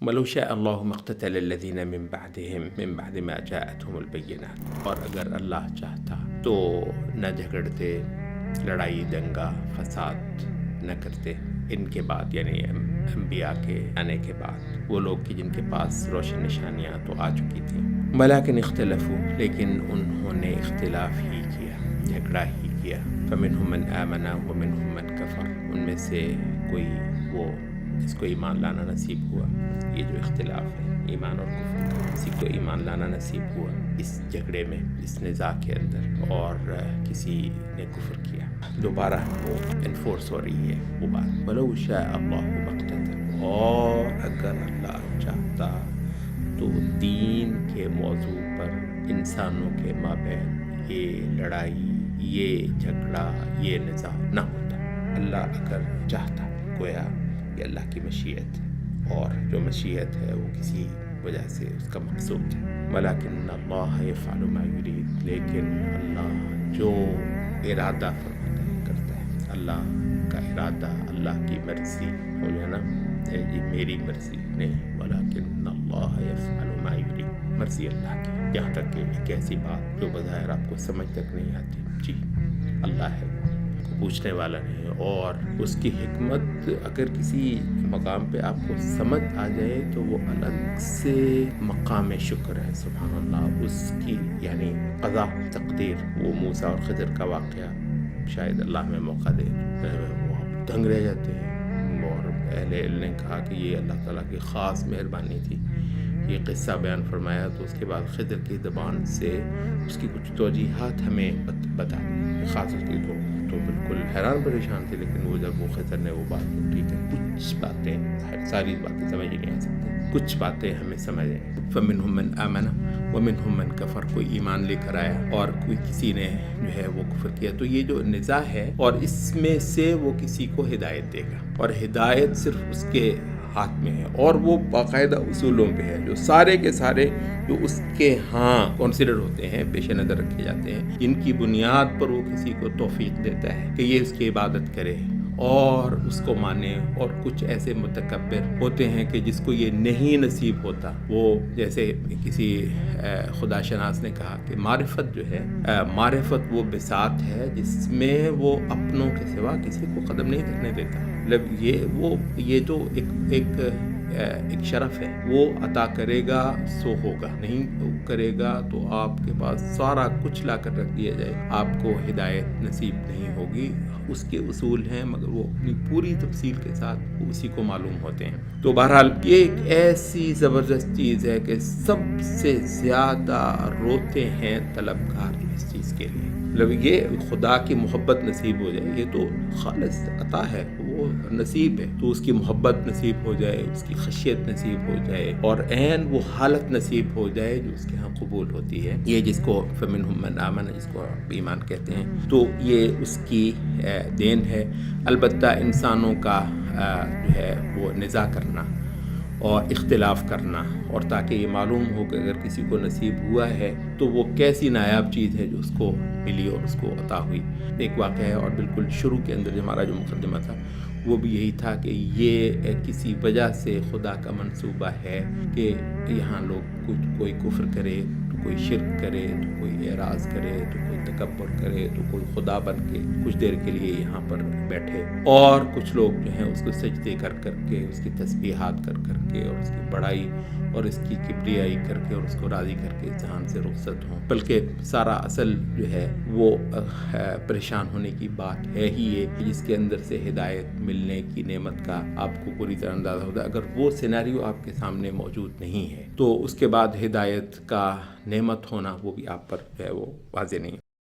وَلَوْ شَاءَ اللَّهُ مَا اقْتَتَلَ الَّذِينَ مِن بَعْدِهِم مِن بَعْدِ مَا جَاءَتْهُمُ الْبَيِّنَاتُ، اور اگر اللہ چاہتا تو نہ جھگڑتے، لڑائی دنگا فساد نہ کرتے ان کے بعد، یعنی انبیاء کے آنے کے بعد، وہ لوگ کہ جن کے پاس روشن نشانیاں تو آ چکی تھیں۔ وَلَٰكِنِ اخْتَلَفُوا، لیکن انہوں نے اختلاف ہی کیا، جھگڑا ہی کیا۔ فَمِنْهُم مَّنْ آمَنَ وَمِنْهُم مَّنْ كَفَرَ، ان میں سے کوئی وہ جس کو ایمان لانا نصیب ہوا، یہ جو اختلاف ہے ایمان اور کفر کا، کسی کو ایمان لانا نصیب ہوا اس جھگڑے میں، اس نزاع کے اندر، اور کسی نے کفر کیا۔ دوبارہ وہ انفورس ہو رہی ہے وہ بات، وَلَوْ شَاءَ اللَّهُ مَا اقْتَتَلُوا، اور اگر اللہ چاہتا تو دین کے موضوع پر انسانوں کے مابین یہ لڑائی، یہ جھگڑا، یہ نزاع نہ ہوتا۔ اللہ اگر چاہتا، گویا یہ اللہ کی مشیت ہے، اور جو مشیت ہے وہ کسی وجہ سے اس کا مقصود ہے۔ وَلَٰكِنَّ اللَّهَ يَفْعَلُ مَا يُرِيدُ، لیکن اللہ جو ارادہ فرماتا ہے کرتا ہے۔ اللہ کا ارادہ، اللہ کی مرضی ہو جانا، یہ میری مرضی نہیں، وَلَٰكِنَّ اللَّهَ يَفْعَلُ مَا يُرِيدُ، مرضی اللہ کی۔ یہاں تک کہ ایک ایسی بات جو بظاہر آپ کو سمجھ تک نہیں آتی، جی اللہ ہے، پوچھنے والا نہیں، اور اس کی حکمت اگر کسی مقام پہ آپ کو سمجھ آ جائے تو وہ الگ سے مقام شکر ہے۔ سبحان اللہ، اس کی یعنی قضا تقدیر، وہ موسیٰ اور خضر کا واقعہ شاید اللہ میں موقع دے، وہ دنگ رہ جاتے ہیں، اور اہل علم نے کہا کہ یہ اللہ تعالیٰ کی خاص مہربانی تھی۔ یہ قصہ بیان فرمایا تو اس کے بعد خضر کی زبان سے اس کی کچھ توجیحات ہمیں بتا دی، خاص اس کی تو بالکل حیران پریشان تھے، لیکن وہ جب وہ خضر نے وہ بات ٹھیک ہے، کچھ باتیں، ساری باتیں سمجھ نہیں آ سکتی، کچھ باتیں ہمیں سمجھ آئیں۔ فَمِنْهُم مَّنْ آمَنَ وَمِنْهُم مَّنْ كَفَرَ، کوئی ایمان لے کر آیا اور کوئی کسی نے جو ہے وہ کفر کیا۔ تو یہ جو نزاع ہے، اور اس میں سے وہ کسی کو ہدایت دے گا، اور ہدایت صرف اس کے ہاتھ میں ہے، اور وہ باقاعدہ اصولوں پہ ہے جو سارے کے سارے جو اس کے ہاں کنسیڈر ہوتے ہیں، پیش نظر رکھے جاتے ہیں، ان کی بنیاد پر وہ کسی کو توفیق دیتا ہے کہ یہ اس کی عبادت کرے اور اس کو مانے۔ اور کچھ ایسے متکبر ہوتے ہیں کہ جس کو یہ نہیں نصیب ہوتا، وہ جیسے کسی خدا شناس نے کہا کہ معرفت جو ہے، معرفت وہ بساط ہے جس میں وہ اپنوں کے سوا کسی کو قدم نہیں رکھنے دیتا۔ مطلب یہ تو ایک شرف ہے، وہ عطا کرے گا سو ہوگا، نہیں کرے گا تو آپ کے پاس سارا کچھ لا کر رکھ دیا جائے، آپ کو ہدایت نصیب نہیں ہوگی۔ اس کے اصول ہیں، مگر وہ اپنی پوری تفصیل کے ساتھ اسی کو معلوم ہوتے ہیں۔ تو بہرحال یہ ایک ایسی زبردست چیز ہے کہ سب سے زیادہ روتے ہیں طلبگار اس چیز کے لیے، مطلب یہ خدا کی محبت نصیب ہو جائے، یہ تو خالص عطا ہے، وہ نصیب ہے، تو اس کی محبت نصیب ہو جائے، اس کی خشیت نصیب ہو جائے، اور عین وہ حالت نصیب ہو جائے جو اس کے ہاں قبول ہوتی ہے، یہ جس کو فَمِنْهُم مَّنْ آمَنَ، جس کو ایمان کہتے ہیں، تو یہ اس کی دین ہے۔ البتہ انسانوں کا جو ہے وہ نزاع کرنا اور اختلاف کرنا، اور تاکہ یہ معلوم ہو کہ اگر کسی کو نصیب ہوا ہے تو وہ کیسی نایاب چیز ہے جو اس کو ملی اور اس کو عطا ہوئی۔ ایک واقعہ ہے، اور بالکل شروع کے اندر ہمارا جو مقدمہ تھا وہ بھی یہی تھا کہ یہ کسی وجہ سے خدا کا منصوبہ ہے کہ یہاں لوگ کوئی کفر کرے، تو کوئی شرک کرے، تو کوئی اعراض کرے، تو کوئی تکبر کرے، تو کوئی خدا بن کے کچھ دیر کے لیے یہاں پر بیٹھے، اور کچھ لوگ جو ہیں اس کو سجدے کر کے، اس کی تسبیحات کر کے، اور اس کی بڑائی اور اس کی کبریائی کر کے، اور اس کو راضی کر کے جہان سے رخصت ہوں۔ بلکہ سارا اصل جو ہے وہ پریشان ہونے کی بات ہے ہی یہ، جس کے اندر سے ہدایت ملنے کی نعمت کا آپ کو پوری طرح اندازہ ہوتا ہے۔ اگر وہ سینیریو آپ کے سامنے موجود نہیں ہے تو اس کے بعد ہدایت کا نعمت ہونا وہ بھی آپ پر جو ہے وہ واضح نہیں ہے۔